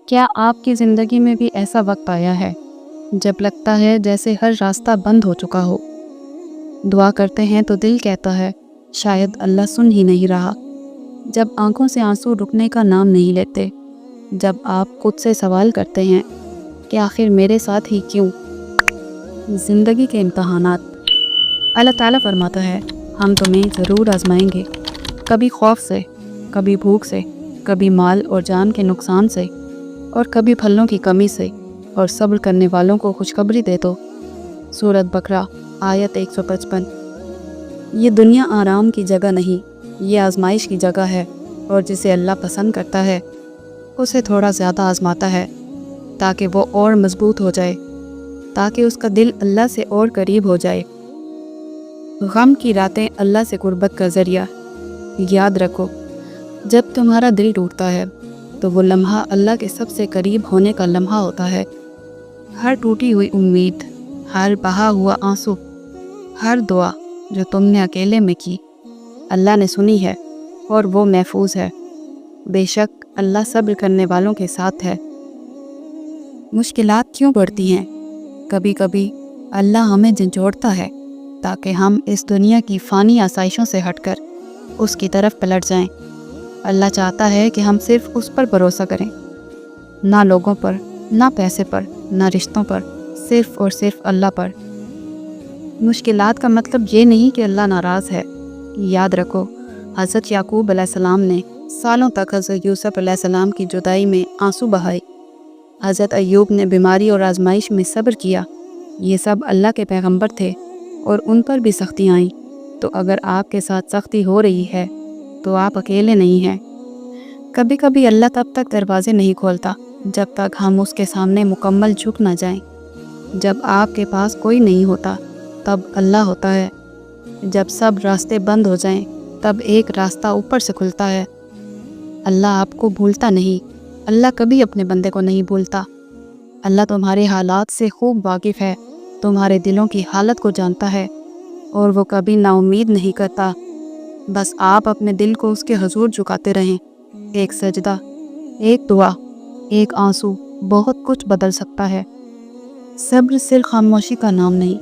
کیا آپ کی زندگی میں بھی ایسا وقت آیا ہے جب لگتا ہے جیسے ہر راستہ بند ہو چکا ہو؟ دعا کرتے ہیں تو دل کہتا ہے شاید اللہ سن ہی نہیں رہا۔ جب آنکھوں سے آنسو رکنے کا نام نہیں لیتے، جب آپ خود سے سوال کرتے ہیں کہ آخر میرے ساتھ ہی کیوں؟ زندگی کے امتحانات اللہ تعالیٰ فرماتا ہے ہم تمہیں ضرور آزمائیں گے، کبھی خوف سے، کبھی بھوک سے، کبھی مال اور جان کے نقصان سے، اور کبھی پھلوں کی کمی سے، اور صبر کرنے والوں کو خوشخبری دے دو۔ سورۃ بقرہ آیت 155۔ یہ دنیا آرام کی جگہ نہیں، یہ آزمائش کی جگہ ہے، اور جسے اللہ پسند کرتا ہے اسے تھوڑا زیادہ آزماتا ہے تاکہ وہ اور مضبوط ہو جائے، تاکہ اس کا دل اللہ سے اور قریب ہو جائے۔ غم کی راتیں اللہ سے قربت کا ذریعہ۔ یاد رکھو، جب تمہارا دل ٹوٹتا ہے تو وہ لمحہ اللہ کے سب سے قریب ہونے کا لمحہ ہوتا ہے۔ ہر ٹوٹی ہوئی امید، ہر بہا ہوا آنسو، ہر دعا جو تم نے اکیلے میں کی، اللہ نے سنی ہے اور وہ محفوظ ہے۔ بے شک اللہ صبر کرنے والوں کے ساتھ ہے۔ مشکلات کیوں بڑھتی ہیں؟ کبھی کبھی اللہ ہمیں جھنجھوڑتا ہے تاکہ ہم اس دنیا کی فانی آسائشوں سے ہٹ کر اس کی طرف پلٹ جائیں۔ اللہ چاہتا ہے کہ ہم صرف اس پر بھروسہ کریں، نہ لوگوں پر، نہ پیسے پر، نہ رشتوں پر، صرف اور صرف اللہ پر۔ مشکلات کا مطلب یہ نہیں کہ اللہ ناراض ہے۔ یاد رکھو، حضرت یعقوب علیہ السلام نے سالوں تک حضرت یوسف علیہ السلام کی جدائی میں آنسو بہائے۔ حضرت ایوب نے بیماری اور آزمائش میں صبر کیا۔ یہ سب اللہ کے پیغمبر تھے اور ان پر بھی سختیاں آئیں۔ تو اگر آپ کے ساتھ سختی ہو رہی ہے تو آپ اکیلے نہیں ہیں۔ کبھی کبھی اللہ تب تک دروازے نہیں کھولتا جب تک ہم اس کے سامنے مکمل جھک نہ جائیں۔ جب آپ کے پاس کوئی نہیں ہوتا تب اللہ ہوتا ہے۔ جب سب راستے بند ہو جائیں تب ایک راستہ اوپر سے کھلتا ہے۔ اللہ آپ کو بھولتا نہیں، اللہ کبھی اپنے بندے کو نہیں بھولتا۔ اللہ تمہارے حالات سے خوب واقف ہے، تمہارے دلوں کی حالت کو جانتا ہے، اور وہ کبھی نا امید نہیں کرتا۔ بس آپ اپنے دل کو اس کے حضور جھکاتے رہیں۔ ایک سجدہ، ایک دعا، ایک آنسو بہت کچھ بدل سکتا ہے۔ صبر صرف خاموشی کا نام نہیں،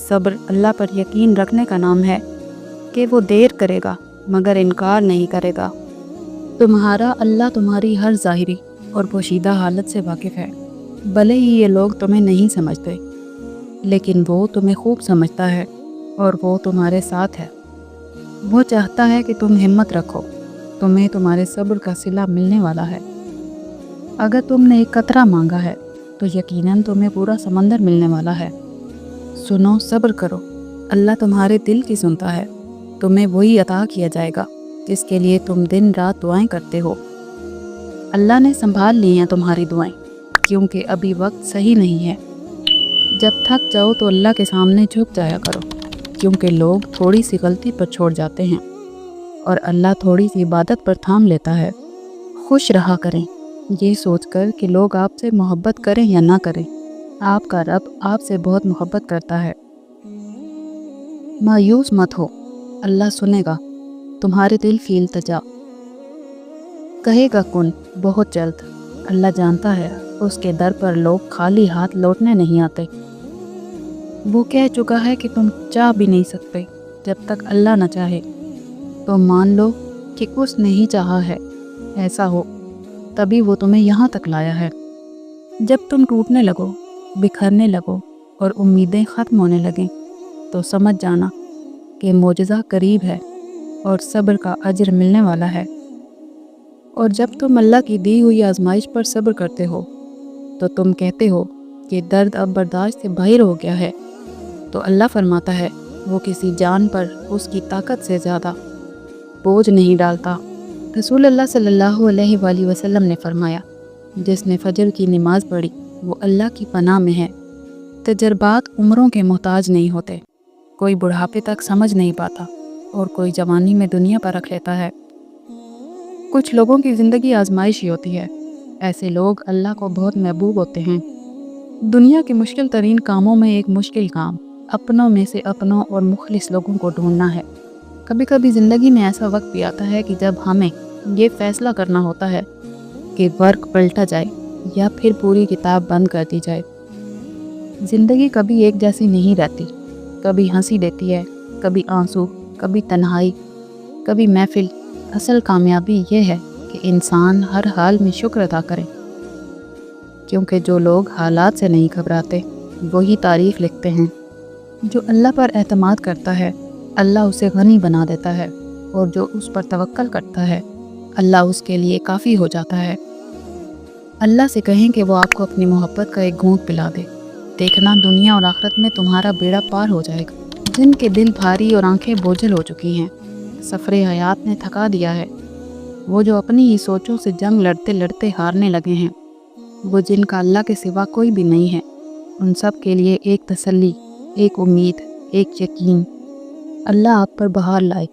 صبر اللہ پر یقین رکھنے کا نام ہے کہ وہ دیر کرے گا مگر انکار نہیں کرے گا۔ تمہارا اللہ تمہاری ہر ظاہری اور پوشیدہ حالت سے واقف ہے۔ بھلے ہی یہ لوگ تمہیں نہیں سمجھتے، لیکن وہ تمہیں خوب سمجھتا ہے اور وہ تمہارے ساتھ ہے۔ وہ چاہتا ہے کہ تم ہمت رکھو، تمہیں تمہارے صبر کا صلہ ملنے والا ہے۔ اگر تم نے ایک قطرہ مانگا ہے تو یقیناً تمہیں پورا سمندر ملنے والا ہے۔ سنو، صبر کرو، اللہ تمہارے دل کی سنتا ہے۔ تمہیں وہی عطا کیا جائے گا جس کے لیے تم دن رات دعائیں کرتے ہو۔ اللہ نے سنبھال لی ہیں تمہاری دعائیں، کیونکہ ابھی وقت صحیح نہیں ہے۔ جب تھک جاؤ تو اللہ کے سامنے جھک جایا کرو، کیونکہ لوگ تھوڑی سی غلطی پر چھوڑ جاتے ہیں اور اللہ تھوڑی سی عبادت پر تھام لیتا ہے۔ خوش رہا کریں، یہ سوچ کر کہ لوگ آپ سے محبت کریں یا نہ کریں، آپ کا رب آپ سے بہت محبت کرتا ہے۔ مایوس مت ہو، اللہ سنے گا تمہارے دل کی التجا، کہے گا کن بہت جلد۔ اللہ جانتا ہے اس کے در پر لوگ خالی ہاتھ لوٹنے نہیں آتے۔ وہ کہہ چکا ہے کہ تم چاہ بھی نہیں سکتے جب تک اللہ نہ چاہے۔ تو مان لو کہ اس نے ہی چاہا ہے ایسا ہو، تبھی وہ تمہیں یہاں تک لایا ہے۔ جب تم ٹوٹنے لگو، بکھرنے لگو اور امیدیں ختم ہونے لگیں تو سمجھ جانا کہ معجزہ قریب ہے اور صبر کا اجر ملنے والا ہے۔ اور جب تم اللہ کی دی ہوئی آزمائش پر صبر کرتے ہو تو تم کہتے ہو کہ درد اب برداشت سے باہر ہو گیا ہے، تو اللہ فرماتا ہے وہ کسی جان پر اس کی طاقت سے زیادہ بوجھ نہیں ڈالتا۔ رسول اللہ صلی اللہ علیہ وآلہ وسلم نے فرمایا، جس نے فجر کی نماز پڑھی وہ اللہ کی پناہ میں ہے۔ تجربات عمروں کے محتاج نہیں ہوتے، کوئی بڑھاپے تک سمجھ نہیں پاتا اور کوئی جوانی میں دنیا پر رکھ لیتا ہے۔ کچھ لوگوں کی زندگی آزمائش ہی ہوتی ہے، ایسے لوگ اللہ کو بہت محبوب ہوتے ہیں۔ دنیا کے مشکل ترین کاموں میں ایک مشکل کام اپنوں میں سے اپنوں اور مخلص لوگوں کو ڈھونڈنا ہے۔ کبھی کبھی زندگی میں ایسا وقت بھی آتا ہے کہ جب ہمیں یہ فیصلہ کرنا ہوتا ہے کہ ورق پلٹا جائے یا پھر پوری کتاب بند کر دی جائے۔ زندگی کبھی ایک جیسی نہیں رہتی، کبھی ہنسی دیتی ہے، کبھی آنسو، کبھی تنہائی، کبھی محفل۔ اصل کامیابی یہ ہے کہ انسان ہر حال میں شکر ادا کرے، کیونکہ جو لوگ حالات سے نہیں گھبراتے وہی تاریخ لکھتے ہیں۔ جو اللہ پر اعتماد کرتا ہے اللہ اسے غنی بنا دیتا ہے، اور جو اس پر توکل کرتا ہے اللہ اس کے لیے کافی ہو جاتا ہے۔ اللہ سے کہیں کہ وہ آپ کو اپنی محبت کا ایک گھونٹ پلا دے، دیکھنا دنیا اور آخرت میں تمہارا بیڑا پار ہو جائے گا۔ جن کے دل بھاری اور آنکھیں بوجھل ہو چکی ہیں، سفر حیات نے تھکا دیا ہے، وہ جو اپنی ہی سوچوں سے جنگ لڑتے لڑتے ہارنے لگے ہیں، وہ جن کا اللہ کے سوا کوئی بھی نہیں ہے، ان سب کے لیے ایک تسلی، ایک امید، ایک یقین۔ اللہ آپ پر بہار لائے۔